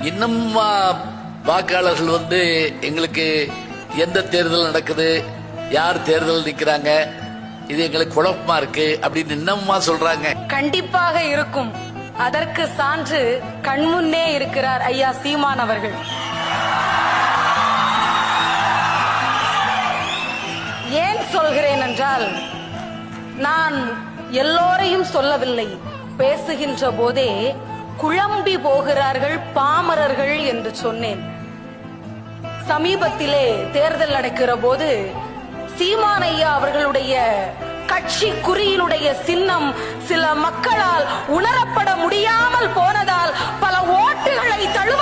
இன்னும் வாக்காளர்கள் எங்களுக்கு எந்த தேர்தல் நடக்குது, யார் தேர்தல் நிக்கிறாங்க, இது எங்களுக்கு குழப்பமா இருக்கு அப்படின்னு இன்னுமா சொல்றாங்க. கண்டிப்பாக இருக்கும். அதற்கு சான்று கண்முன்னே இருக்கிறார் ஐயா சீமான் அவர்கள். ஏன் சொல்கிறேன் என்றால், நான் எல்லோரையும் சொல்லவில்லை, பேசுகின்ற போதே குழம்பி போகிறார்கள் பாமரர்கள் என்று சொன்னேன். சமீபத்திலே தேர்தல் நடக்கிற போது சீமான் ஐயா அவர்களுடைய கட்சி குறியினுடைய சின்னம் சில மக்களால் உணரப்பட முடியாமல் போனதால் பல ஓட்டுகளை தழுவ